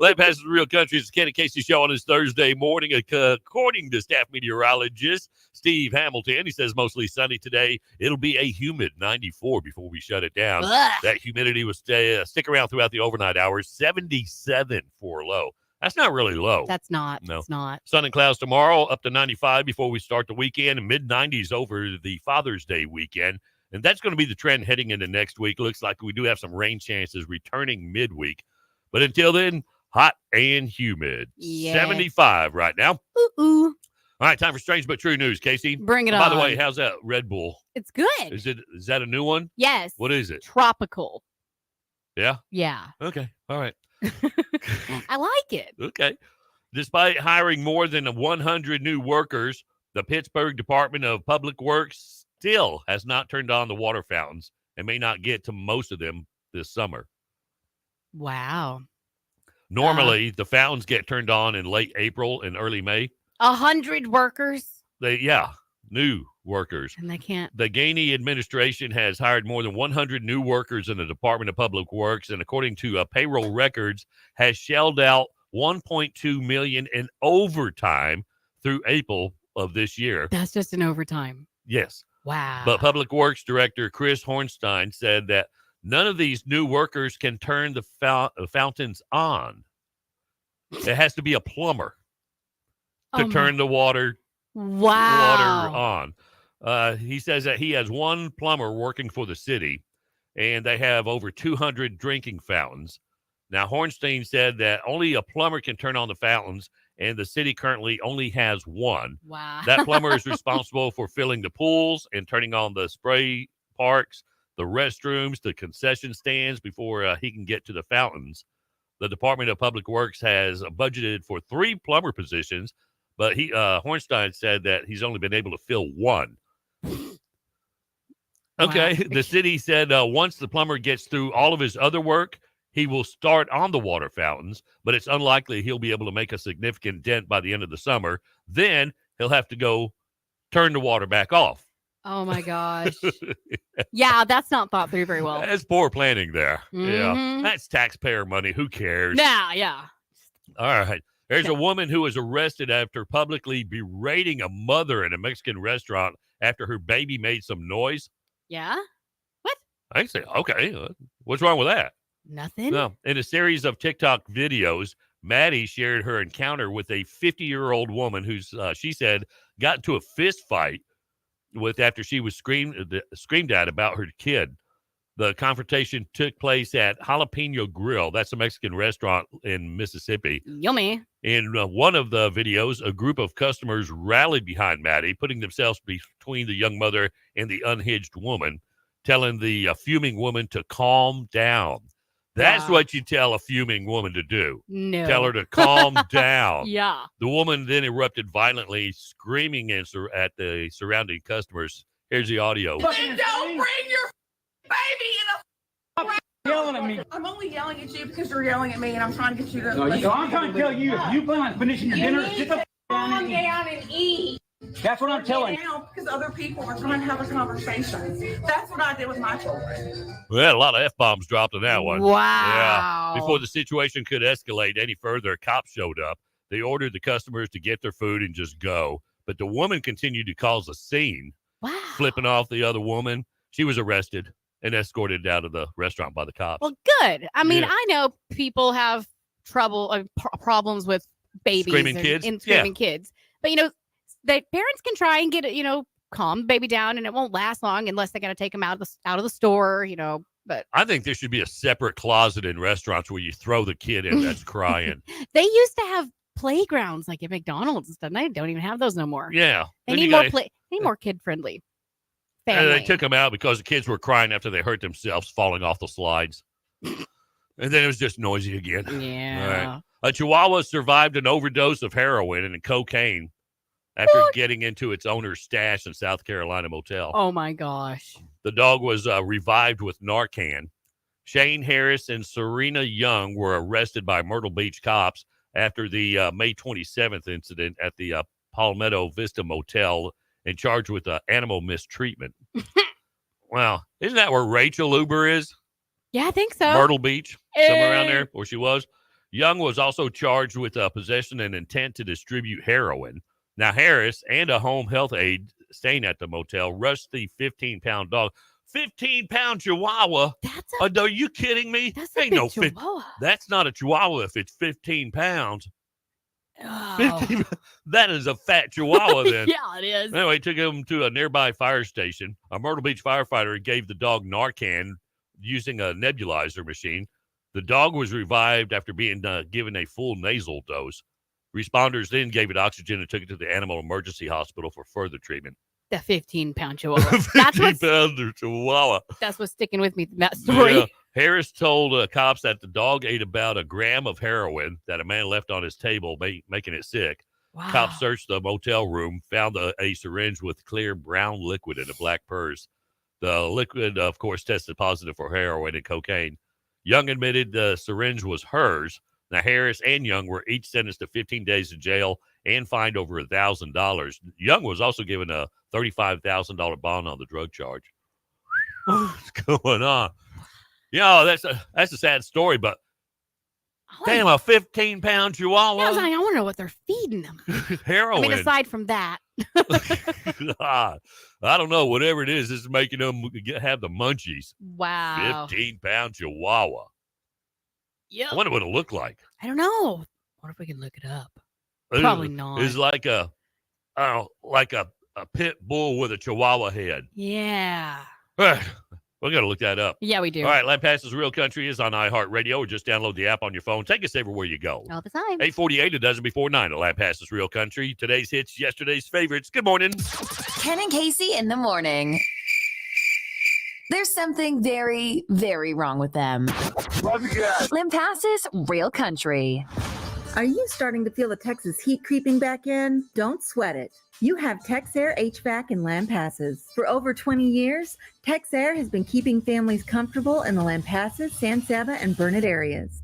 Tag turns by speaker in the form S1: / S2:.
S1: Let pass the real country. It's the Ken and Casey show on this Thursday morning. According to staff meteorologist Steve Hamilton, he says mostly sunny today. It'll be a humid 94 before we shut it down.
S2: Ugh.
S1: That humidity will stick around throughout the overnight hours. 77 for a low. That's not really low.
S2: That's not.
S1: No.
S2: It's not.
S1: Sun and clouds tomorrow, up to 95 before we start the weekend, and mid-90s over the Father's Day weekend. And that's going to be the trend heading into next week. Looks like we do have some rain chances returning midweek. But until then, hot and humid.
S2: Yeah.
S1: 75 right now.
S2: Ooh.
S1: All right, time for Strange But True News, Casey.
S2: Bring it
S1: By
S2: on.
S1: the way, how's that Red Bull?
S2: It's good.
S1: Is that a new one?
S2: Yes.
S1: What is it?
S2: Tropical.
S1: Yeah?
S2: Yeah.
S1: Okay. All right.
S2: I like it.
S1: Okay. Despite hiring more than 100 new workers, the Pittsburgh Department of Public Works still has not turned on the water fountains and may not get to most of them this summer.
S2: Wow.
S1: Normally, the fountains get turned on in late April and early May.
S2: 100 workers.
S1: New workers.
S2: And they can't.
S1: The Gainey administration has hired more than 100 new workers in the Department of Public Works, and according to payroll records, has shelled out $1.2 million in overtime through April of this year.
S2: That's just an overtime.
S1: Yes.
S2: Wow.
S1: But Public Works Director Chris Hornstein said that none of these new workers can turn the fountains on. It has to be a plumber to turn the water on. He says that he has one plumber working for the city, and they have over 200 drinking fountains. Now, Hornstein said that only a plumber can turn on the fountains, and the city currently only has one.
S2: Wow.
S1: That plumber is responsible for filling the pools and turning on the spray parks, the restrooms, the concession stands before he can get to the fountains. The Department of Public Works has budgeted for 3 plumber positions, but Hornstein said that he's only been able to fill one. Okay.
S2: Wow.
S1: The city said once the plumber gets through all of his other work, he will start on the water fountains, but it's unlikely he'll be able to make a significant dent by the end of the summer. Then he'll have to go turn the water back off.
S2: Oh, my gosh. Yeah, that's not thought through very well.
S1: That's poor planning there. Yeah.
S2: Mhm.
S1: That's taxpayer money. Who cares?
S2: Yeah.
S1: All right. There's a woman who was arrested after publicly berating a mother in a Mexican restaurant after her baby made some noise.
S2: Yeah?
S1: I say, okay, what's wrong with that?
S2: Nothing?
S1: No. In a series of TikTok videos, Maddie shared her encounter with a 50-year-old woman who's, she said, got into a fist fight with after she was screamed at about her kid. The confrontation took place at Jalapeno Grill. That's a Mexican restaurant in Mississippi.
S2: Yummy.
S1: In one of the videos, a group of customers rallied behind Maddie, putting themselves between the young mother and the unhinged woman, telling the fuming woman to calm down. That's
S2: Wow.
S1: what you tell a fuming woman to do.
S2: No.
S1: Tell her to calm down.
S2: Yeah.
S1: The woman then erupted violently, screaming at the surrounding customers. Here's the audio.
S3: Then don't bring your baby in a
S4: Yelling at me.
S3: I'm only yelling at you because you're yelling at me and I'm trying to get you to
S4: No, I'm trying to tell you, if you plan on finishing your
S3: You
S4: dinner,
S3: need
S4: sit
S3: to
S4: the
S3: calm
S4: down and eat.
S3: down and eat.
S4: That's what I'm telling you.
S3: Now, because other people are trying to have a conversation. That's what I did with my children.
S1: Well, a lot of F-bombs dropped in that one.
S2: Wow.
S1: Yeah. Before the situation could escalate any further, cops showed up. They ordered the customers to get their food and just go. But the woman continued to cause a scene,
S2: Wow.
S1: flipping off the other woman. She was arrested and escorted out of the restaurant by the cops.
S2: Well, good. I mean,
S1: Yeah.
S2: I know people have problems with babies
S1: Screaming
S2: and,
S1: kids?
S2: and screaming kids. But, the parents can try and get it, calm the baby down, and it won't last long unless they're going to take them out of the store, But
S1: I think there should be a separate closet in restaurants where you throw the kid in that's crying.
S2: they used to have playgrounds like at McDonald's and stuff. They don't even have those no more.
S1: Yeah.
S2: They
S1: Then
S2: need
S1: you
S2: more
S1: gotta-
S2: They need more kid friendly.
S1: And they took them out because the kids were crying after they hurt themselves falling off the slides. And then it was just noisy again.
S2: Yeah.
S1: All right. A Chihuahua survived an overdose of heroin and cocaine after getting into its owner's stash in South Carolina motel.
S2: Oh my gosh.
S1: The dog was revived with Narcan. Shane Harris and Serena Young were arrested by Myrtle Beach cops after the May 27th incident at the Palmetto Vista Motel and charged with animal mistreatment. Wow. Isn't that where Rachel Uber is?
S2: Yeah, I think so.
S1: Myrtle Beach, somewhere around there where she was. Young was also charged with possession and intent to distribute heroin. Now, Harris and a home health aide staying at the motel rushed the 15-pound dog. 15-pound Chihuahua?
S2: That's
S1: Are you kidding me?
S2: that's a
S1: Ain't
S2: big
S1: no
S2: chihuahua.
S1: That's not a Chihuahua if it's 15 pounds.
S2: Oh.
S1: 15, that is a fat Chihuahua then.
S2: Yeah, it is.
S1: Anyway, took him to a nearby fire station. A Myrtle Beach firefighter gave the dog Narcan using a nebulizer machine. The dog was revived after being given a full nasal dose. Responders then gave it oxygen and took it to the animal emergency hospital for further treatment.
S2: The 15-pound chihuahua. That's what's
S1: 15-pounder Chihuahua.
S2: sticking with me. That story.
S1: Yeah. Harris told cops that the dog ate about a gram of heroin that a man left on his table, making it sick.
S2: Wow.
S1: Cops searched the motel room, found a syringe with clear brown liquid in a black purse. The liquid, of course, tested positive for heroin and cocaine. Young admitted the syringe was hers. Now, Harris and Young were each sentenced to 15 days in jail and fined over $1,000. Young was also given a $35,000 bond on the drug charge. What's going on? That's a sad story, but damn, a 15-pound Chihuahua.
S2: I want to know what they're feeding them.
S1: Heroin.
S2: I mean, aside from that.
S1: I don't know. Whatever it is making them have the munchies.
S2: Wow.
S1: 15-pound Chihuahua.
S2: Yeah.
S1: I wonder what it'll look like.
S2: I don't know. What if we can look it up? Probably not.
S1: It's like a pit bull with a Chihuahua head.
S2: Yeah.
S1: We got to look that up.
S2: Yeah, we do.
S1: All right, Lampasas Real Country is on iHeartRadio, or just download the app on your phone. Take us everywhere you go.
S2: All the time.
S1: 8:48, a dozen before 9 at Lampasas Real Country. Today's hits, yesterday's favorites. Good morning.
S5: Ken and Casey in the morning. There's something very, very wrong with them. Lampasas Real Country.
S6: Are you starting to feel the Texas heat creeping back in? Don't sweat it. You have Texair HVAC in Lampasas. For over 20 years, Texair has been keeping families comfortable in the Lampasas, San Saba, and Burnett areas.